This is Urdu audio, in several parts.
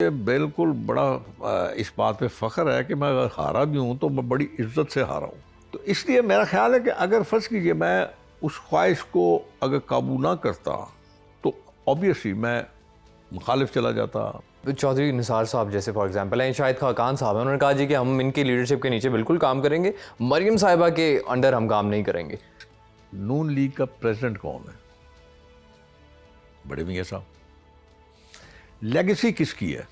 یہ بالکل بڑا اس بات پہ فخر ہے کہ میں اگر ہارا بھی ہوں تو میں بڑی عزت سے ہارا ہوں. تو اس لیے میرا خیال ہے کہ اگر فرض کیجئے میں اس خواہش کو اگر قابو نہ کرتا تو اوبیسلی میں مخالف چلا جاتا. چودھری نثار صاحب جیسے فار ایگزامپل ہیں، شاہد خاقان صاحب ہیں، انہوں نے کہا جی کہ ہم ان کی لیڈرشپ کے نیچے بالکل کام کریں گے، مریم صاحبہ کے انڈر ہم کام نہیں کریں گے. نون لیگ کا پریزیڈنٹ کون ہے؟ بڑے میاں صاحب. لیگیسی کس کی ہے؟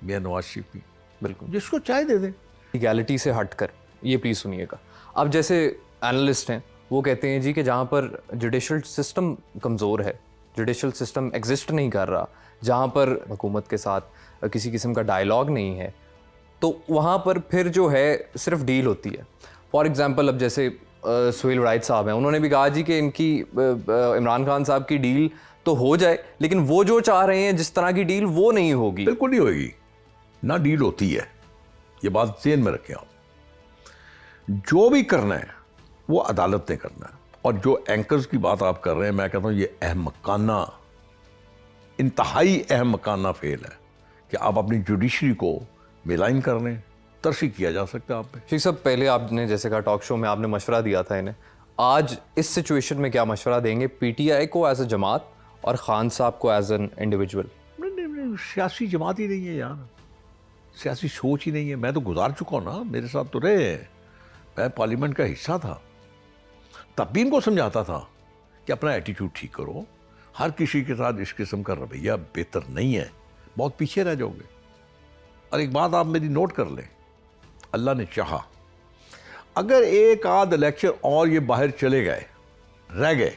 میاں نواز شریف کی. بالکل جس کو چائے دے دیں. لیگیلٹی سے ہٹ کر یہ پلیز سنیے گا. اب جیسے اینالسٹ ہیں وہ کہتے ہیں جی کہ جہاں پر جوڈیشل سسٹم کمزور ہے، جوڈیشل سسٹم ایگزسٹ نہیں کر رہا، جہاں پر حکومت کے ساتھ کسی قسم کا ڈائیلاگ نہیں ہے، تو وہاں پر پھر جو ہے صرف ڈیل ہوتی ہے. فار ایگزامپل اب جیسے سہیل وڑائچ صاحب ہیں، انہوں نے بھی کہا جی کہ ان کی عمران خان صاحب کی ڈیل تو ہو جائے لیکن وہ جو چاہ رہے ہیں جس طرح کی ڈیل وہ نہیں ہوگی. بالکل نہیں ہوئے گی، نہ ڈیل ہوتی ہے. یہ بات ذہن میں رکھیں آپ. جو بھی کرنا ہے وہ عدالت نے کرنا ہے. اور جو اینکرز کی بات آپ کر رہے ہیں، میں کہتا ہوں یہ احمقانہ، انتہائی احمقانہ فعل ہے کہ آپ اپنی جوڈیشری کو ملائن کر لیں. ترشی کیا جا سکتا ہے آپ پہ. شیخ صاحب پہلے آپ نے جیسے کہا ٹاک شو میں آپ نے مشورہ دیا تھا انہیں، آج اس سچویشن میں کیا مشورہ دیں گے پی ٹی آئی کو ایز اے جماعت اور خان صاحب کو ایز این انڈیویجول؟ نہیں، سیاسی جماعت ہی نہیں ہے یار، سیاسی سوچ ہی نہیں ہے. میں تو گزار چکا ہوں نا، میرے ساتھ تو رہے ہیں. میں پارلیمنٹ کا حصہ تھا، تب بھی ان کو سمجھاتا تھا کہ اپنا ایٹیٹیوڈ ٹھیک کرو. ہر کسی کے ساتھ اس قسم کا رویہ بہتر نہیں ہے، بہت پیچھے رہ جاؤ گے. اور ایک بات آپ میری نوٹ کر لیں، اللہ نے چاہا اگر ایک آدھ الیکشن اور یہ باہر چلے گئے، رہ گئے،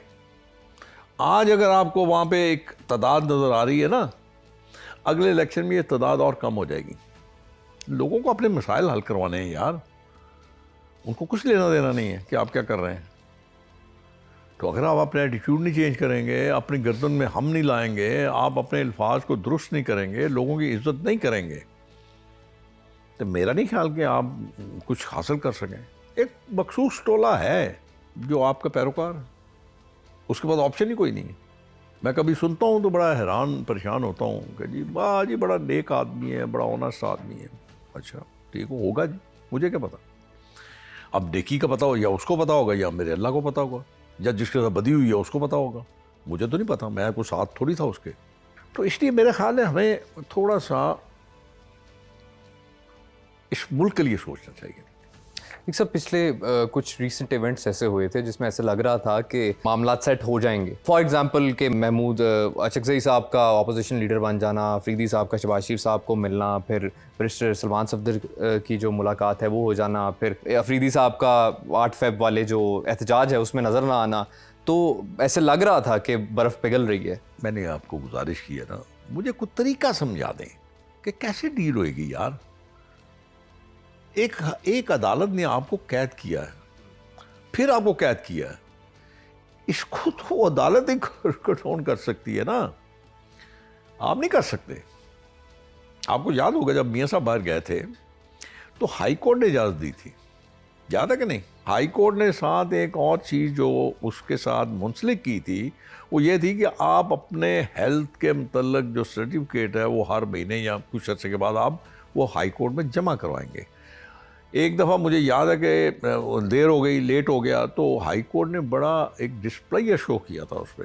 آج اگر آپ کو وہاں پہ ایک تعداد نظر آ رہی ہے نا، اگلے الیکشن میں یہ تعداد اور کم ہو جائے گی. لوگوں کو اپنے مسائل حل کروانے ہیں یار، ان کو کچھ لینا دینا نہیں ہے کہ آپ کیا کر رہے ہیں. تو اگر آپ اپنے ایٹیٹیوڈ نہیں چینج کریں گے، اپنی گردن میں ہم نہیں لائیں گے، آپ اپنے الفاظ کو درست نہیں کریں گے، لوگوں کی عزت نہیں کریں گے، تو میرا نہیں خیال کہ آپ کچھ حاصل کر سکیں. ایک مخصوص ٹولہ ہے جو آپ کا پیروکار ہے، اس کے بعد آپشن ہی کوئی نہیں ہے. میں کبھی سنتا ہوں تو بڑا حیران پریشان ہوتا ہوں کہ جی واہ جی بڑا نیک آدمی ہے، بڑا آنیسٹ آدمی ہے. اچھا ٹھیک ہوگا جی، مجھے کیا پتا. اب نیکی کا پتا ہو یا اس کو پتا ہوگا یا میرے اللہ کو پتا ہوگا، یا جس کے ساتھ بدی ہوئی ہے اس کو پتا ہوگا. مجھے تو نہیں پتا، میں کوئی ساتھ تھوڑی تھا اس کے. تو اس لیے میرے خیال ہے ہمیں تھوڑا سا اس ملک کے لیے سوچنا چاہیے. ایک سب پچھلے کچھ ریسنٹ ایونٹس ایسے ہوئے تھے جس میں ایسے لگ رہا تھا کہ معاملات سیٹ ہو جائیں گے. فار ایگزامپل کہ محمود اچکزئی صاحب کا اپوزیشن لیڈر بن جانا، افریدی صاحب کا شہباز شریف صاحب کو ملنا، پھر بیرسٹر سلمان صفدر کی جو ملاقات ہے وہ ہو جانا، پھر افریدی صاحب کا 8 فیب والے جو احتجاج ہے اس میں نظر نہ آنا. تو ایسے لگ رہا تھا کہ برف پگھل رہی ہے. میں نے آپ کو گزارش کی ہے نا، مجھے کوئی طریقہ سمجھا دیں کہ کیسے ڈیل ہوئے گی یار. ایک عدالت نے آپ کو قید کیا ہے، پھر آپ کو قید کیا ہے، اس کو تو عدالت ہی کنٹرول کر سکتی ہے نا، آپ نہیں کر سکتے. آپ کو یاد ہوگا جب میاں صاحب باہر گئے تھے تو ہائی کورٹ نے اجازت دی تھی، یاد ہے کہ نہیں؟ ہائی کورٹ نے ساتھ ایک اور چیز جو اس کے ساتھ منسلک کی تھی وہ یہ تھی کہ آپ اپنے ہیلتھ کے متعلق جو سرٹیفکیٹ ہے وہ ہر مہینے یا کچھ عرصے کے بعد آپ وہ ہائی کورٹ میں جمع کروائیں گے. ایک دفعہ مجھے یاد ہے کہ دیر ہو گئی، لیٹ ہو گیا، تو ہائی کورٹ نے بڑا ایک ڈسپلے شو کیا تھا اس پہ،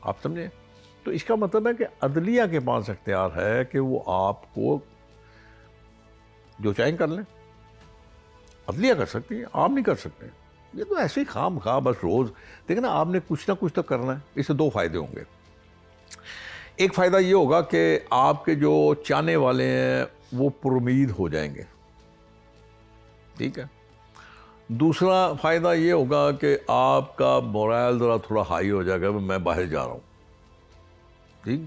آپ سمجھیں. تو اس کا مطلب ہے کہ عدلیہ کے پاس اختیار ہے کہ وہ آپ کو جو چاہیں کر لیں. عدلیہ کر سکتی ہے، آپ نہیں کر سکتے. یہ تو ایسے ہی خام خواہ بس روز دیکھیں نا، آپ نے کچھ نہ کچھ تو کرنا ہے. اس سے 2 فائدے ہوں گے. ایک فائدہ یہ ہوگا کہ آپ کے جو چاہنے والے ہیں وہ پر امید ہو جائیں گے، ٹھیک ہے. دوسرا فائدہ یہ ہوگا کہ آپ کا مورائل ذرا تھوڑا ہائی ہو جائے گا، میں باہر جا رہا ہوں، ٹھیک.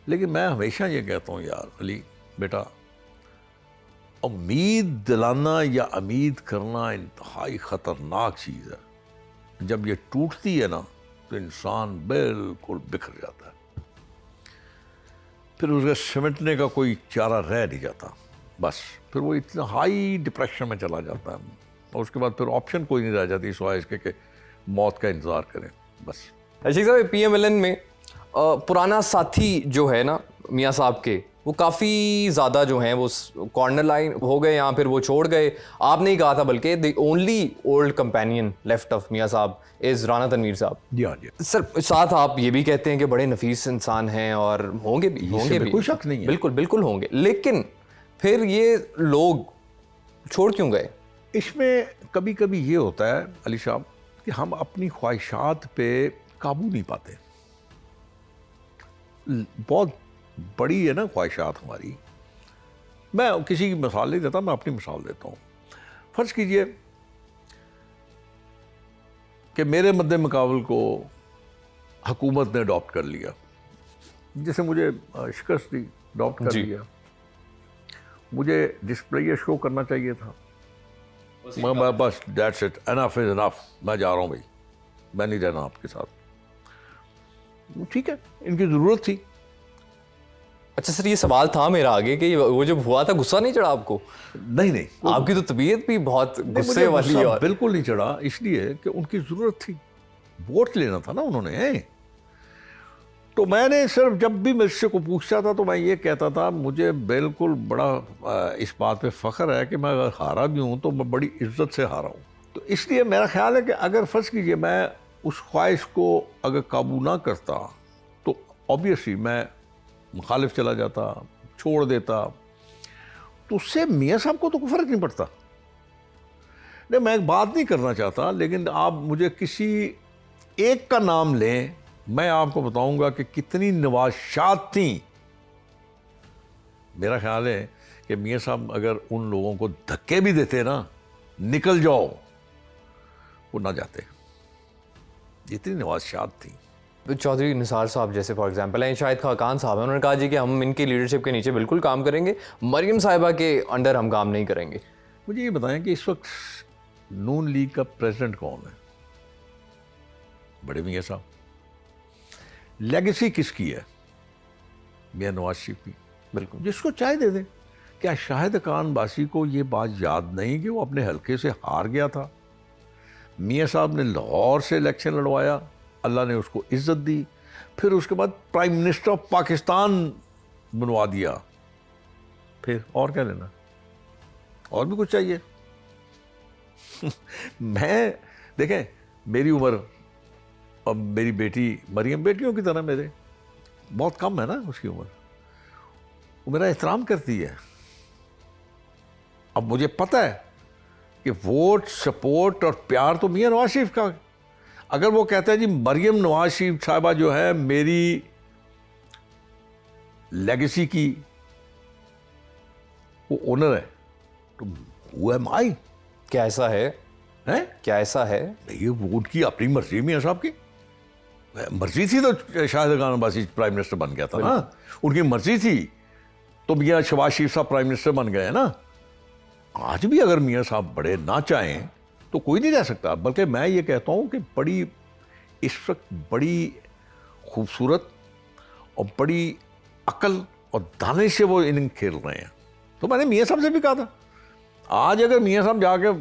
لیکن میں ہمیشہ یہ کہتا ہوں یار علی بیٹا، امید دلانا یا امید کرنا انتہائی خطرناک چیز ہے. جب یہ ٹوٹتی ہے نا تو انسان بالکل بکھر جاتا ہے، پھر اس کے سمٹنے کا کوئی چارہ رہ نہیں جاتا. بس پھر وہ اتنا ہائی ڈپریشن میں چلا جاتا ہے، اور اس کے بعد پھر آپشن کوئی نہیں رہ جاتی سوائے اس کے کہ موت کا انتظار کریں بس. شیخ صاحب پی ایم ایل این میں پرانا ساتھی جو ہے نا میاں صاحب کے وہ کافی زیادہ جو ہیں وہ کارنر لائن ہو گئے یا پھر وہ چھوڑ گئے. آپ نے ہی کہا تھا بلکہ the only old companion left of میاں صاحب از رانا تنویر صاحب. جی ہاں جی, سر ساتھ آپ یہ بھی کہتے ہیں کہ بڑے نفیس انسان ہیں اور ہوں گے بھی کوئی شک نہیں ہے, بالکل بالکل ہوں گے, لیکن پھر یہ لوگ چھوڑ کیوں گئے؟ اس میں کبھی کبھی یہ ہوتا ہے علی صاحب کہ ہم اپنی خواہشات پہ قابو نہیں پاتے. بہت بڑی ہے نا خواہشات ہماری. میں کسی کی مثال نہیں دیتا, میں اپنی مثال دیتا ہوں. فرض کیجئے کہ میرے مد مقابل کو حکومت نے اڈاپٹ کر لیا, جیسے مجھے شکست دی, اڈاپٹ کر لیا. مجھے ڈسپلے شو کرنا چاہیے تھا, میں بس دیٹس اٹ, انف از انف, میں جا رہا ہوں بھائی, میں نہیں رہنا آپ کے ساتھ. ٹھیک ہے, ان کی ضرورت تھی. اچھا سر, یہ سوال تھا میرا آگے کہ وہ جب ہوا تھا غصہ نہیں چڑھا آپ کو؟ نہیں, آپ کی تو طبیعت بھی بہت غصے والی ہے. بالکل نہیں چڑھا, اس لیے کہ ان کی ضرورت تھی, ووٹ لینا تھا نا انہوں نے. تو میں نے صرف جب بھی مجھ سے کو پوچھتا تھا تو میں یہ کہتا تھا مجھے بالکل بڑا اس بات پہ فخر ہے کہ میں اگر ہارا بھی ہوں تو میں بڑی عزت سے ہارا ہوں. تو اس لیے میرا خیال ہے کہ اگر فرض کیجئے میں اس خواہش کو اگر قابو نہ کرتا تو آبویسلی میں مخالف چلا جاتا, چھوڑ دیتا, تو اس سے میاں صاحب کو تو کوئی فرق نہیں پڑتا. نہیں, میں ایک بات نہیں کرنا چاہتا, لیکن آپ مجھے کسی ایک کا نام لیں, میں آپ کو بتاؤں گا کہ کتنی نوازشات تھیں. میرا خیال ہے کہ میاں صاحب اگر ان لوگوں کو دھکے بھی دیتے نا, نکل جاؤ, وہ نہ جاتے. اتنی نوازشات تھیں. چودھری نثار صاحب جیسے فار ایگزامپل ہیں, شاہد خاقان صاحب ہیں, انہوں نے کہا جی کہ ہم ان کی لیڈرشپ کے نیچے بالکل کام کریں گے, مریم صاحبہ کے انڈر ہم کام نہیں کریں گے. مجھے یہ بتائیں کہ اس وقت نون لیگ کا پریزیڈنٹ کون ہے؟ بڑے میاں صاحب. لیگیسی کس کی ہے؟ میاں نواز شریف کی. بالکل, جس کو چائے دے دیں. کیا شاہد خاقان باسی کو یہ بات یاد نہیں کہ وہ اپنے حلقے سے ہار گیا تھا؟ میاں صاحب نے لاہور سے الیکشن لڑوایا, اللہ نے اس کو عزت دی, پھر اس کے بعد پرائم منسٹر آف پاکستان بنوا دیا. پھر اور کیا لینا؟ اور بھی کچھ چاہیے؟ میں دیکھیں, میری عمر اور میری بیٹی مریم بیٹیوں کی طرح میرے بہت کم ہے نا اس کی عمر, وہ میرا احترام کرتی ہے. اب مجھے پتہ ہے کہ ووٹ, سپورٹ اور پیار تو میاں نواز شریف کا. اگر وہ کہتا ہے جی مریم نواز شریف صاحبہ جو ہے میری لیگیسی کی وہ اونر ہے, تو وہ ہے مائی. کیا ایسا ہے؟ کیا ایسا ہے؟ یہ ووٹ کی اپنی مرضی, میاں صاحب کی مرضی تھی تو شاہد خاقان عباسی پرائم منسٹر بن گیا تھا نا. ان کی مرضی تھی تو میاں شہباز شریف صاحب پرائم منسٹر بن گئے نا. آج بھی اگر میاں صاحب بڑے نہ چاہیں تو کوئی نہیں رہ سکتا. بلکہ میں یہ کہتا ہوں کہ بڑی اس وقت بڑی خوبصورت اور بڑی عقل اور دانش سے وہ اننگ کھیل رہے ہیں. تو میں نے میاں صاحب سے بھی کہا تھا, آج اگر میاں صاحب جا کے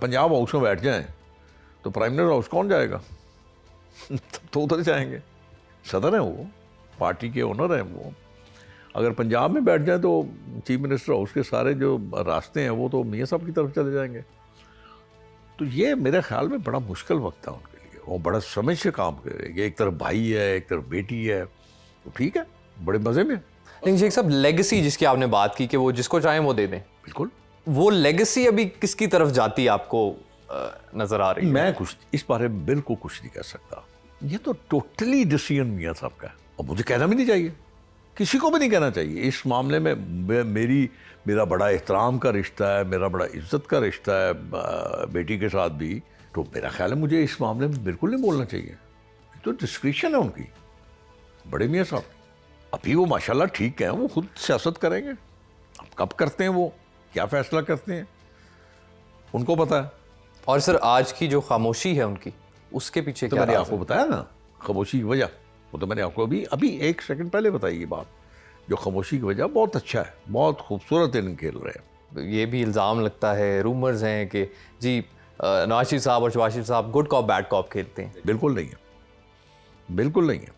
پنجاب ہاؤس میں بیٹھ جائیں تو پرائم منسٹر ہاؤس کون جائے گا؟ تو ادھر جائیں گے. صدر ہیں وہ, پارٹی کے اونر ہیں وہ. اگر پنجاب میں بیٹھ جائیں تو چیف منسٹر ہاؤس کے سارے جو راستے ہیں وہ تو میاں صاحب کی طرف چلے جائیں گے. تو یہ میرے خیال میں بڑا مشکل وقت تھا ان کے لیے. وہ بڑا سمجھ سے کام کرے گا. ایک طرف بھائی ہے, ایک طرف بیٹی ہے, تو ٹھیک ہے, بڑے مزے میں. لیکن شیخ صاحب لیگیسی جس کی آپ نے بات کی کہ وہ جس کو چاہیں وہ دے دیں, بالکل, وہ لیگیسی ابھی کس کی طرف جاتی ہے آپ کو نظر آ رہی ہے؟ میں کچھ اس بارے میں بالکل کچھ نہیں کہہ سکتا. یہ تو ٹوٹلی ڈیسیژن میاں صاحب کا ہے, اور مجھے کہنا بھی نہیں چاہیے, کسی کو بھی نہیں کہنا چاہیے. اس معاملے میں میرا بڑا احترام کا رشتہ ہے, میرا بڑا عزت کا رشتہ ہے بیٹی کے ساتھ بھی. تو میرا خیال ہے مجھے اس معاملے میں بالکل نہیں بولنا چاہیے. تو ڈسکریشن ہے ان کی, بڑے میاں صاحب. ابھی وہ ماشاءاللہ ٹھیک ہیں, وہ خود سیاست کریں گے. اب کب کرتے ہیں, وہ کیا فیصلہ کرتے ہیں, ان کو پتہ ہے. اور سر آج کی جو خاموشی ہے ان کی, اس کے پیچھے تو کیا میں نے راز آپ کو بتایا نا خاموشی کی وجہ, وہ تو میں نے آپ کو ابھی ایک سیکنڈ پہلے بتائی یہ بات. جو خاموشی کی وجہ بہت اچھا ہے, بہت خوبصورت اننگ کھیل رہے ہیں. یہ بھی الزام لگتا ہے, رومرز ہیں کہ جی نواز شریف صاحب اور شہباز شریف صاحب گڈ کاپ بیڈ کاپ کھیلتے ہیں. بالکل نہیں ہے, بالکل نہیں ہے.